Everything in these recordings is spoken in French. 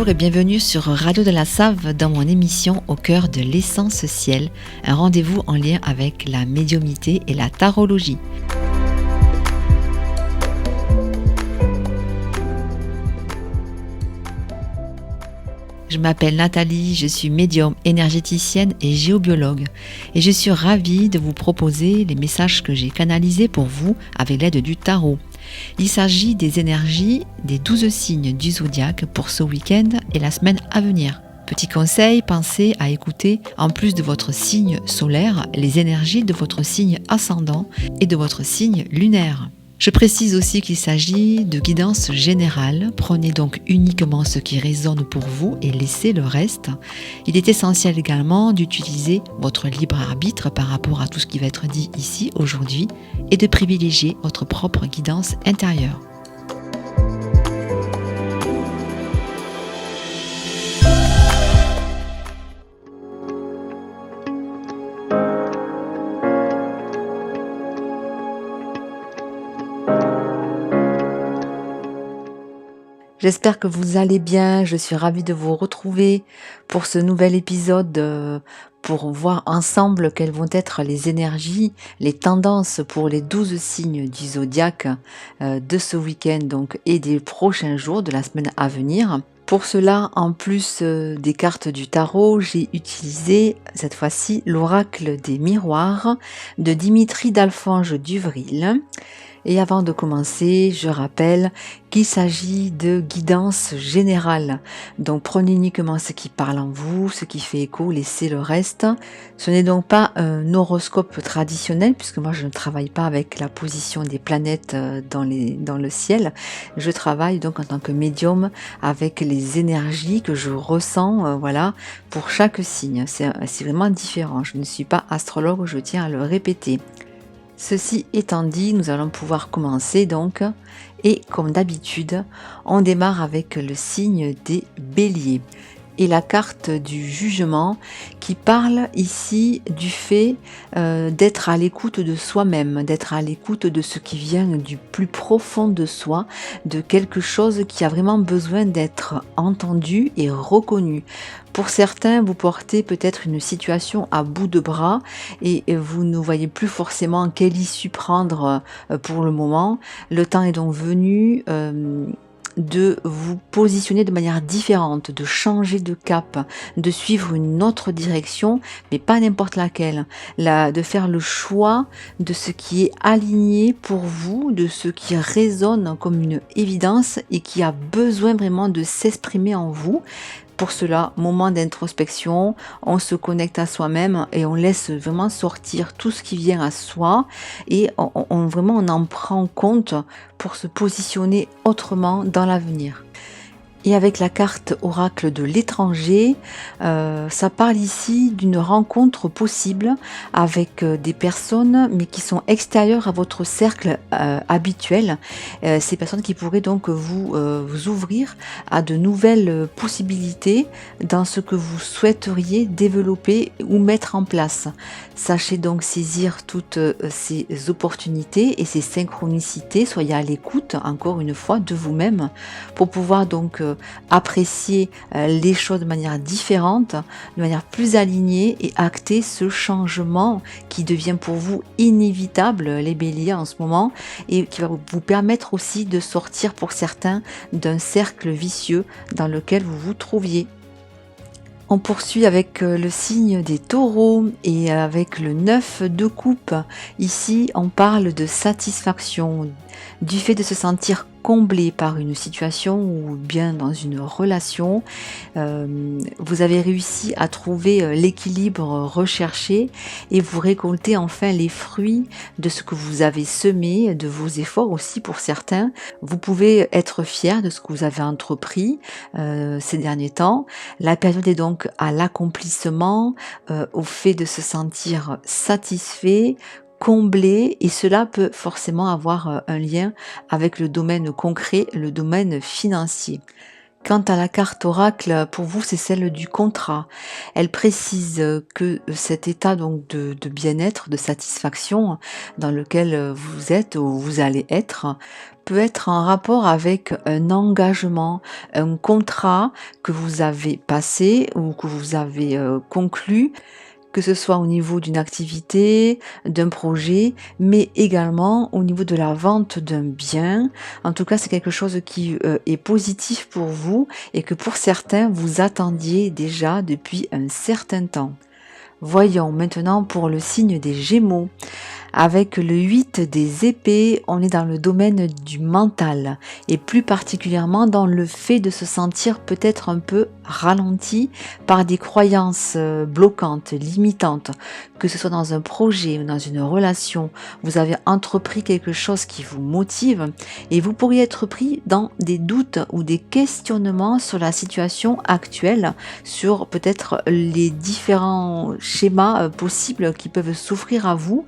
Bonjour et bienvenue sur Radio de la Save dans mon émission Au cœur de l'essence ciel, un rendez-vous en lien avec la médiumnité et la tarologie. Je m'appelle Nathalie, je suis médium, énergéticienne et géobiologue et je suis ravie de vous proposer les messages que j'ai canalisés pour vous avec l'aide du tarot. Il s'agit des énergies des 12 signes du zodiaque pour ce week-end et la semaine à venir. Petit conseil, pensez à écouter, en plus de votre signe solaire, les énergies de votre signe ascendant et de votre signe lunaire. Je précise aussi qu'il s'agit de guidance générale. Prenez donc uniquement ce qui résonne pour vous et laissez le reste. Il est essentiel également d'utiliser votre libre arbitre par rapport à tout ce qui va être dit ici aujourd'hui et de privilégier votre propre guidance intérieure. J'espère que vous allez bien, je suis ravie de vous retrouver pour ce nouvel épisode pour voir ensemble quelles vont être les énergies, les tendances pour les 12 signes du zodiaque de ce week-end donc, et des prochains jours de la semaine à venir. Pour cela, en plus des cartes du tarot, j'ai utilisé cette fois-ci l'oracle des miroirs de Dimitri d'Alphonse Duvril. Et avant de commencer, je rappelle qu'il s'agit de guidance générale. Donc prenez uniquement ce qui parle en vous, ce qui fait écho, laissez le reste. Ce n'est donc pas un horoscope traditionnel, puisque moi je ne travaille pas avec la position des planètes dans le ciel. Je travaille donc en tant que médium avec les énergies que je ressens pour chaque signe. C'est vraiment différent. Je ne suis pas astrologue, je tiens à le répéter. Ceci étant dit, nous allons pouvoir commencer donc, et comme d'habitude, on démarre avec le signe des béliers et la carte du jugement qui parle ici du fait d'être à l'écoute de soi-même, d'être à l'écoute de ce qui vient du plus profond de soi, de quelque chose qui a vraiment besoin d'être entendu et reconnu. Pour certains, vous portez peut-être une situation à bout de bras et vous ne voyez plus forcément quelle issue prendre pour le moment. Le temps est donc venu de vous positionner de manière différente, de changer de cap, de suivre une autre direction, mais pas n'importe laquelle. De faire le choix de ce qui est aligné pour vous, de ce qui résonne comme une évidence et qui a besoin vraiment de s'exprimer en vous. Pour cela, moment d'introspection, on se connecte à soi-même et on laisse vraiment sortir tout ce qui vient à soi et on en prend compte pour se positionner autrement dans l'avenir. Et avec la carte oracle de l'étranger, ça parle ici d'une rencontre possible avec des personnes mais qui sont extérieures à votre cercle habituel. Ces personnes qui pourraient donc vous ouvrir à de nouvelles possibilités dans ce que vous souhaiteriez développer ou mettre en place. Sachez donc saisir toutes ces opportunités et ces synchronicités. Soyez à l'écoute encore une fois de vous-même pour pouvoir donc apprécier les choses de manière différente, de manière plus alignée et acter ce changement qui devient pour vous inévitable, les béliers en ce moment, et qui va vous permettre aussi de sortir pour certains d'un cercle vicieux dans lequel vous vous trouviez. On poursuit avec le signe des taureaux et avec le 9 de coupe. Ici, on parle de satisfaction, du fait de se sentir comblé par une situation ou bien dans une relation. Vous avez réussi à trouver l'équilibre recherché et vous récoltez enfin les fruits de ce que vous avez semé, de vos efforts aussi pour certains. Vous pouvez être fier de ce que vous avez entrepris ces derniers temps. La période est donc à l'accomplissement, au fait de se sentir satisfait, comblé, et cela peut forcément avoir un lien avec le domaine concret, le domaine financier. Quant à la carte oracle, pour vous, c'est celle du contrat. Elle précise que cet état donc de bien-être, de satisfaction dans lequel vous êtes ou vous allez être, peut être en rapport avec un engagement, un contrat que vous avez passé ou que vous avez conclu, que ce soit au niveau d'une activité, d'un projet, mais également au niveau de la vente d'un bien. En tout cas, c'est quelque chose qui est positif pour vous et que pour certains, vous attendiez déjà depuis un certain temps. Voyons maintenant pour le signe des Gémeaux. Avec le 8 des épées, on est dans le domaine du mental et plus particulièrement dans le fait de se sentir peut-être un peu ralenti par des croyances bloquantes, limitantes, que ce soit dans un projet ou dans une relation. Vous avez entrepris quelque chose qui vous motive et vous pourriez être pris dans des doutes ou des questionnements sur la situation actuelle, sur peut-être les différents schémas possibles qui peuvent s'offrir à vous.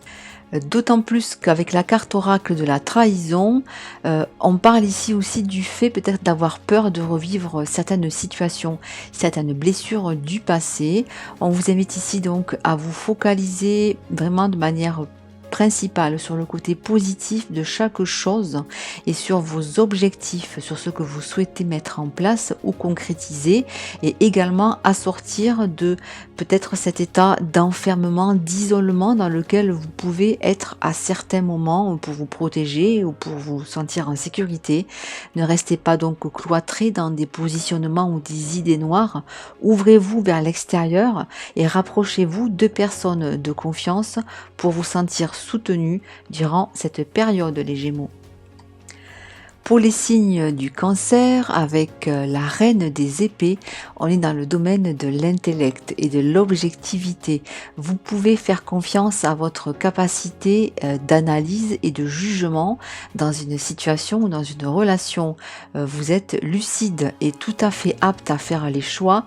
D'autant plus qu'avec la carte oracle de la trahison, on parle ici aussi du fait peut-être d'avoir peur de revivre certaines situations, certaines blessures du passé. On vous invite ici donc à vous focaliser vraiment de manière principale sur le côté positif de chaque chose et sur vos objectifs, sur ce que vous souhaitez mettre en place ou concrétiser, et également à sortir de peut-être cet état d'enfermement, d'isolement dans lequel vous pouvez être à certains moments pour vous protéger ou pour vous sentir en sécurité. Ne restez pas donc cloîtré dans des positionnements ou des idées noires. Ouvrez-vous vers l'extérieur et rapprochez-vous de personnes de confiance pour vous sentir soutenu durant cette période, les Gémeaux. Pour les signes du Cancer, avec la reine des épées, on est dans le domaine de l'intellect et de l'objectivité. Vous pouvez faire confiance à votre capacité d'analyse et de jugement dans une situation ou dans une relation. Vous êtes lucide et tout à fait apte à faire les choix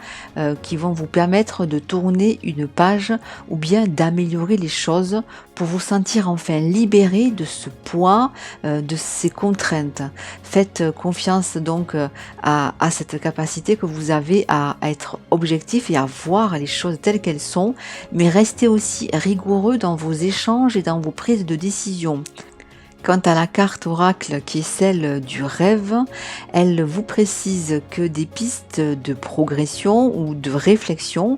qui vont vous permettre de tourner une page ou bien d'améliorer les choses pour vous sentir enfin libéré de ce poids, de ces contraintes. Faites confiance donc à cette capacité que vous avez à être objectif et à voir les choses telles qu'elles sont, mais restez aussi rigoureux dans vos échanges et dans vos prises de décision. Quant à la carte oracle qui est celle du rêve, elle vous précise que des pistes de progression ou de réflexion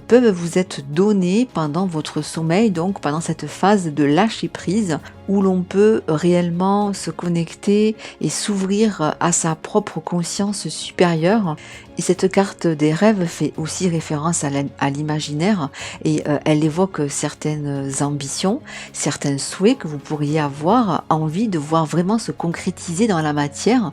peuvent vous être données pendant votre sommeil, donc pendant cette phase de lâcher prise où l'on peut réellement se connecter et s'ouvrir à sa propre conscience supérieure. Et cette carte des rêves fait aussi référence à l'imaginaire et elle évoque certaines ambitions, certains souhaits que vous pourriez avoir envie de voir vraiment se concrétiser dans la matière.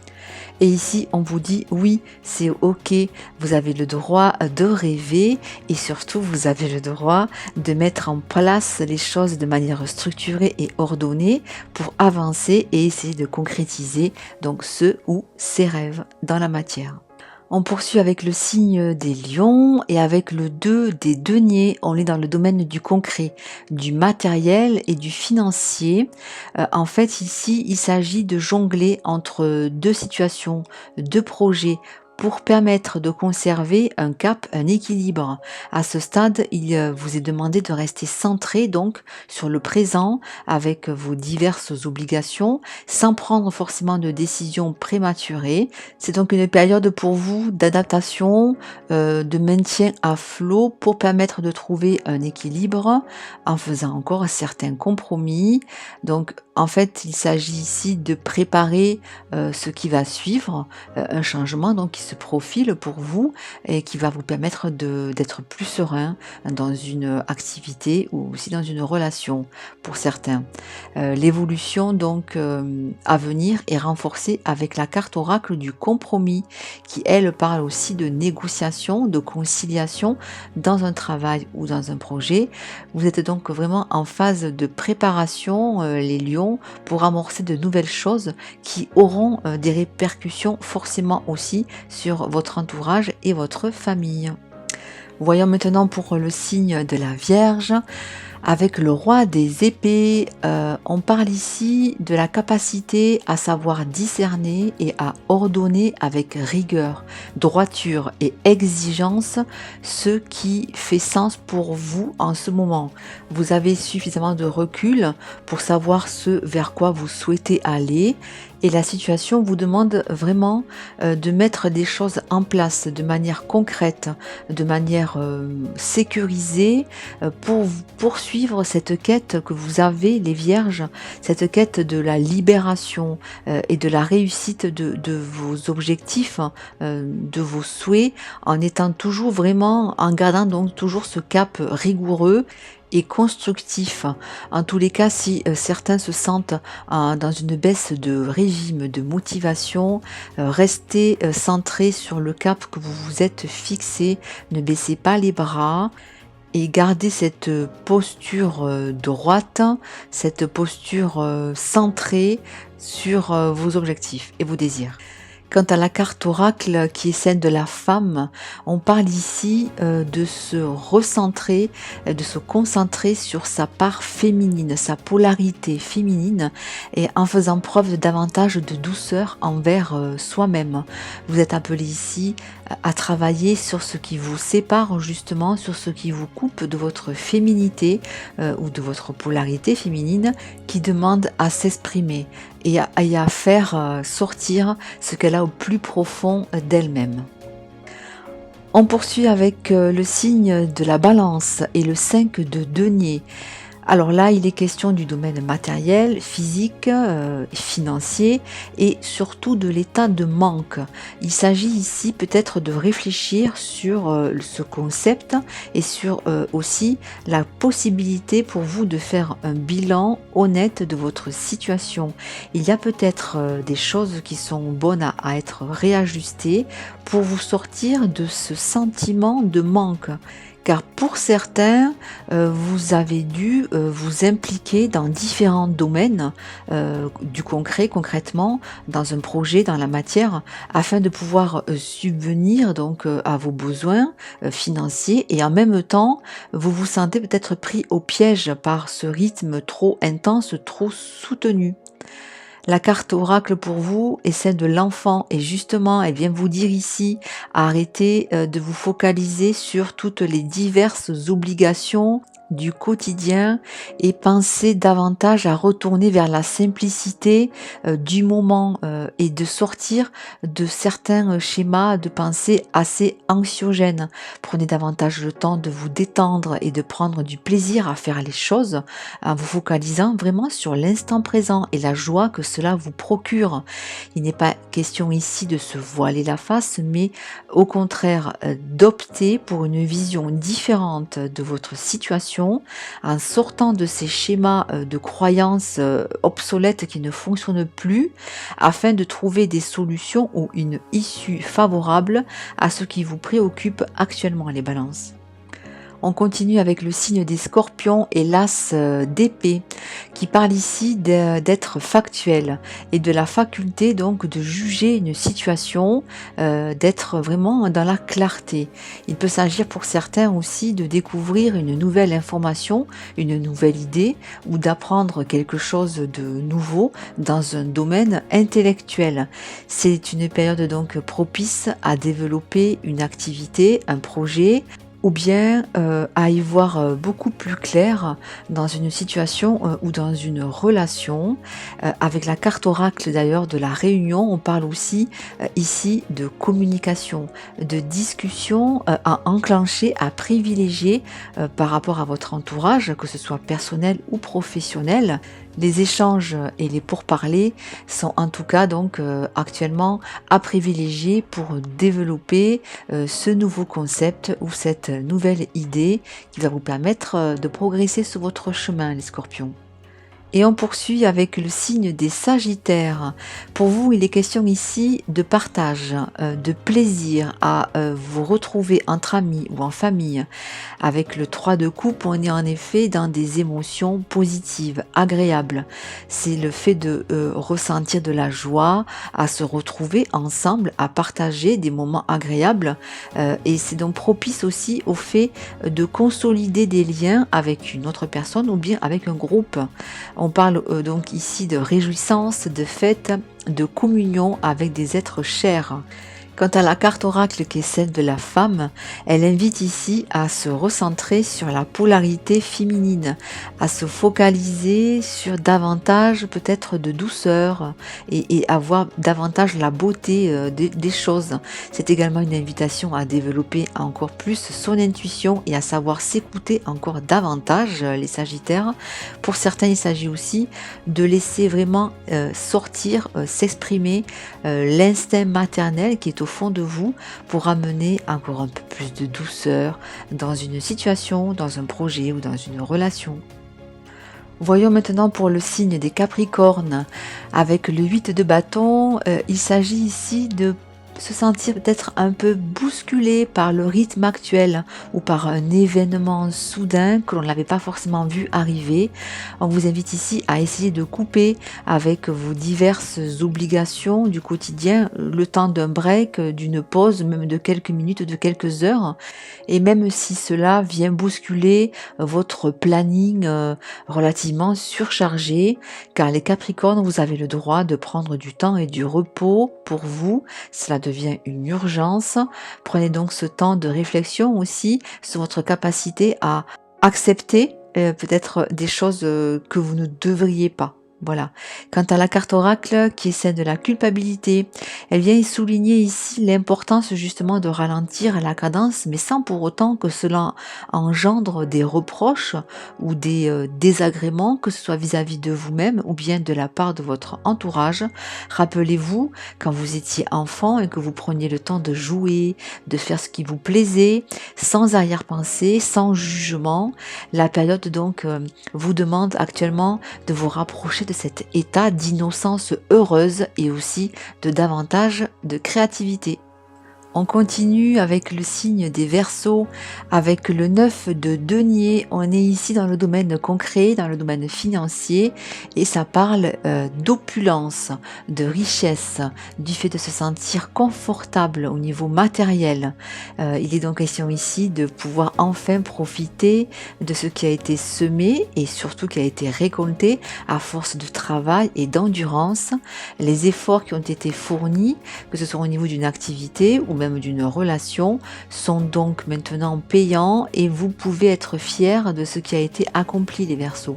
Et ici, on vous dit oui, c'est ok, vous avez le droit de rêver et surtout, vous avez le droit de mettre en place les choses de manière structurée et ordonnée pour avancer et essayer de concrétiser donc ce ou ces rêves dans la matière. On poursuit avec le signe des lions et avec le 2 des deniers, on est dans le domaine du concret, du matériel et du financier. En fait, ici, il s'agit de jongler entre deux situations, deux projets, pour permettre de conserver un cap, un équilibre. À ce stade, il vous est demandé de rester centré donc sur le présent avec vos diverses obligations, sans prendre forcément de décisions prématurées. C'est donc une période pour vous d'adaptation, de maintien à flot pour permettre de trouver un équilibre en faisant encore certains compromis. Donc en fait, il s'agit ici de préparer ce qui va suivre, un changement donc qui se profile pour vous et qui va vous permettre d'être plus serein dans une activité ou aussi dans une relation pour certains. L'évolution donc à venir est renforcée avec la carte oracle du compromis qui elle parle aussi de négociation, de conciliation dans un travail ou dans un projet. Vous êtes donc vraiment en phase de préparation, les lions, pour amorcer de nouvelles choses qui auront des répercussions forcément aussi sur votre entourage et votre famille. Voyons maintenant pour le signe de la Vierge. Avec le roi des épées, on parle ici de la capacité à savoir discerner et à ordonner avec rigueur, droiture et exigence ce qui fait sens pour vous en ce moment. Vous avez suffisamment de recul pour savoir ce vers quoi vous souhaitez aller et la situation vous demande vraiment de mettre des choses en place de manière concrète, de manière sécurisée pour poursuivre cette quête que vous avez, les vierges, cette quête de la libération et de la réussite de vos objectifs, de vos souhaits, en étant toujours vraiment, en gardant donc toujours ce cap rigoureux et constructif. En tous les cas, si certains se sentent dans une baisse de régime, de motivation, restez centrés sur le cap que vous vous êtes fixé, ne baissez pas les bras et gardez cette posture droite, cette posture centrée sur vos objectifs et vos désirs. Quant à la carte oracle qui est celle de la femme, on parle ici de se recentrer, de se concentrer sur sa part féminine, sa polarité féminine et en faisant preuve de davantage de douceur envers soi-même. Vous êtes appelé ici à travailler sur ce qui vous sépare justement, sur ce qui vous coupe de votre féminité ou de votre polarité féminine qui demande à s'exprimer et à faire sortir ce qu'elle a au plus profond d'elle-même. On poursuit avec le signe de la balance et le 5 de denier. Alors là, il est question du domaine matériel, physique, financier et surtout de l'état de manque. Il s'agit ici peut-être de réfléchir sur ce concept et sur aussi la possibilité pour vous de faire un bilan honnête de votre situation. Il y a peut-être des choses qui sont bonnes à être réajustées pour vous sortir de ce sentiment de manque. Car pour certains, vous avez dû vous impliquer dans différents domaines du concret, concrètement, dans un projet, dans la matière, afin de pouvoir subvenir donc à vos besoins financiers et en même temps, vous vous sentez peut-être pris au piège par ce rythme trop intense, trop soutenu. La carte oracle pour vous est celle de l'enfant et justement elle vient vous dire ici arrêtez de vous focaliser sur toutes les diverses obligations du quotidien et pensez davantage à retourner vers la simplicité du moment et de sortir de certains schémas de pensée assez anxiogènes. Prenez davantage le temps de vous détendre et de prendre du plaisir à faire les choses en vous focalisant vraiment sur l'instant présent et la joie que cela vous procure. Il n'est pas question ici de se voiler la face, mais au contraire d'opter pour une vision différente de votre situation en sortant de ces schémas de croyances obsolètes qui ne fonctionnent plus afin de trouver des solutions ou une issue favorable à ce qui vous préoccupe actuellement, les balances. On continue avec le signe des scorpions et l'as d'épée qui parle ici d'être factuel et de la faculté donc de juger une situation, d'être vraiment dans la clarté. Il peut s'agir pour certains aussi de découvrir une nouvelle information, une nouvelle idée ou d'apprendre quelque chose de nouveau dans un domaine intellectuel. C'est une période donc propice à développer une activité, un projet, ou bien à y voir beaucoup plus clair dans une situation ou dans une relation. Avec la carte oracle d'ailleurs de la réunion, on parle aussi ici de communication, de discussion à enclencher, à privilégier par rapport à votre entourage, que ce soit personnel ou professionnel. Les échanges et les pourparlers sont en tout cas donc actuellement à privilégier pour développer ce nouveau concept ou cette nouvelle idée qui va vous permettre de progresser sur votre chemin, les scorpions. Et on poursuit avec le signe des Sagittaires. Pour vous, il est question ici de partage, de plaisir à vous retrouver entre amis ou en famille. Avec le 3 de coupe, on est en effet dans des émotions positives, agréables. C'est le fait de ressentir de la joie, à se retrouver ensemble, à partager des moments agréables. Et c'est donc propice aussi au fait de consolider des liens avec une autre personne ou bien avec un groupe. On parle donc ici de réjouissance, de fête, de communion avec des êtres chers. Quant à la carte oracle qui est celle de la femme, elle invite ici à se recentrer sur la polarité féminine, à se focaliser sur davantage peut-être de douceur et avoir davantage la beauté des choses. C'est également une invitation à développer encore plus son intuition et à savoir s'écouter encore davantage, les Sagittaires. Pour certains, il s'agit aussi de laisser vraiment sortir, s'exprimer l'instinct maternel qui est au fond de vous pour amener encore un peu plus de douceur dans une situation, dans un projet ou dans une relation. Voyons maintenant pour le signe des Capricornes. Avec le 8 de bâton, il s'agit ici de se sentir peut-être un peu bousculé par le rythme actuel ou par un événement soudain que l'on n'avait pas forcément vu arriver. On vous invite ici à essayer de couper avec vos diverses obligations du quotidien le temps d'un break, d'une pause, même de quelques minutes, de quelques heures. Et même si cela vient bousculer votre planning relativement surchargé, car les Capricornes, vous avez le droit de prendre du temps et du repos pour vous. Cela devient une urgence. Prenez donc ce temps de réflexion aussi sur votre capacité à accepter peut-être des choses que vous ne devriez pas. Voilà. Quant à la carte oracle, qui est celle de la culpabilité, elle vient y souligner ici l'importance justement de ralentir la cadence, mais sans pour autant que cela engendre des reproches ou des désagréments, que ce soit vis-à-vis de vous-même ou bien de la part de votre entourage. Rappelez-vous, quand vous étiez enfant et que vous preniez le temps de jouer, de faire ce qui vous plaisait, sans arrière-pensée, sans jugement, la période donc vous demande actuellement de vous rapprocher de cet état d'innocence heureuse et aussi de davantage de créativité. On continue avec le signe des Verseaux, avec le 9 de denier. On est ici dans le domaine concret, dans le domaine financier, et ça parle d'opulence, de richesse, du fait de se sentir confortable au niveau matériel. Il est donc question ici de pouvoir enfin profiter de ce qui a été semé et surtout qui a été récolté à force de travail et d'endurance. Les efforts qui ont été fournis, que ce soit au niveau d'une activité ou même d'une relation, sont donc maintenant payants et vous pouvez être fiers de ce qui a été accompli, les Verseaux.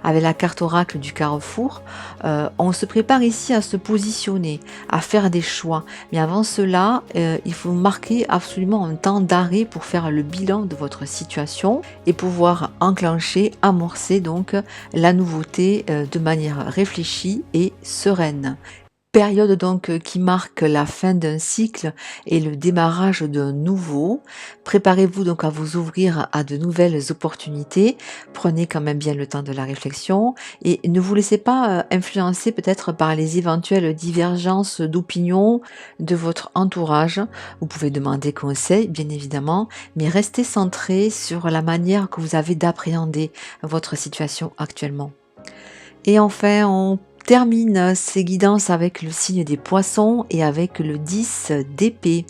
Avec la carte oracle du carrefour, on se prépare ici à se positionner, à faire des choix. Mais avant cela, il faut marquer absolument un temps d'arrêt pour faire le bilan de votre situation et pouvoir enclencher, amorcer donc la nouveauté de manière réfléchie et sereine. Période donc qui marque la fin d'un cycle et le démarrage d'un nouveau. Préparez-vous donc à vous ouvrir à de nouvelles opportunités. Prenez quand même bien le temps de la réflexion et ne vous laissez pas influencer peut-être par les éventuelles divergences d'opinion de votre entourage. Vous pouvez demander conseil, bien évidemment, mais restez centré sur la manière que vous avez d'appréhender votre situation actuellement. Et enfin, on termine ces guidances avec le signe des poissons et avec le 10 d'épée.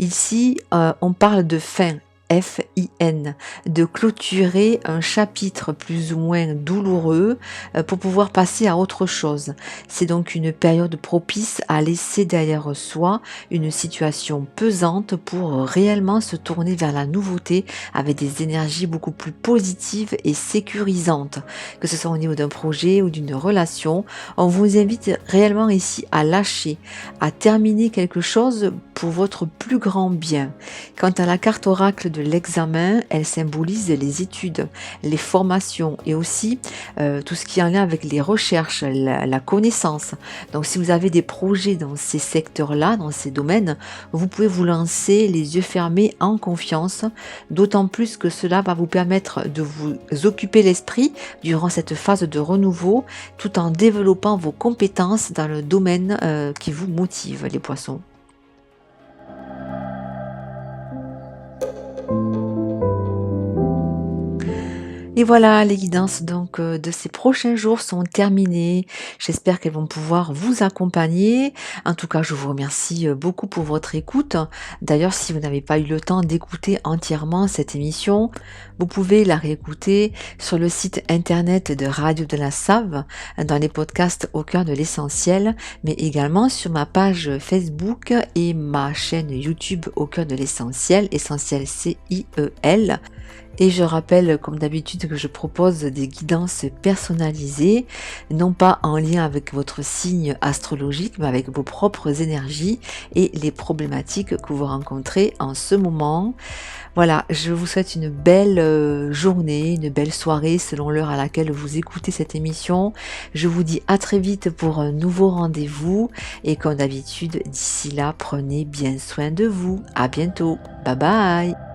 Ici, on parle de fin. F-I-N, de clôturer un chapitre plus ou moins douloureux pour pouvoir passer à autre chose. C'est donc une période propice à laisser derrière soi une situation pesante pour réellement se tourner vers la nouveauté avec des énergies beaucoup plus positives et sécurisantes, que ce soit au niveau d'un projet ou d'une relation. On vous invite réellement ici à lâcher, à terminer quelque chose pour votre plus grand bien. Quant à la carte oracle de l'examen, elle symbolise les études, les formations et aussi tout ce qui est en lien avec les recherches, la connaissance. Donc si vous avez des projets dans ces secteurs-là, dans ces domaines, vous pouvez vous lancer les yeux fermés en confiance, d'autant plus que cela va vous permettre de vous occuper l'esprit durant cette phase de renouveau, tout en développant vos compétences dans le domaine qui vous motive, les poissons. Et voilà, les guidances donc de ces prochains jours sont terminées. J'espère qu'elles vont pouvoir vous accompagner. En tout cas, je vous remercie beaucoup pour votre écoute. D'ailleurs, si vous n'avez pas eu le temps d'écouter entièrement cette émission, vous pouvez la réécouter sur le site internet de Radio de la Save, dans les podcasts Au cœur de l'essentiel, mais également sur ma page Facebook et ma chaîne YouTube Au cœur de l'essentiel, essentiel CIEL. Et je rappelle, comme d'habitude, que je propose des guidances personnalisées, non pas en lien avec votre signe astrologique, mais avec vos propres énergies et les problématiques que vous rencontrez en ce moment. Voilà, je vous souhaite une belle journée, une belle soirée selon l'heure à laquelle vous écoutez cette émission. Je vous dis à très vite pour un nouveau rendez-vous et comme d'habitude, d'ici là, prenez bien soin de vous. À bientôt. Bye bye.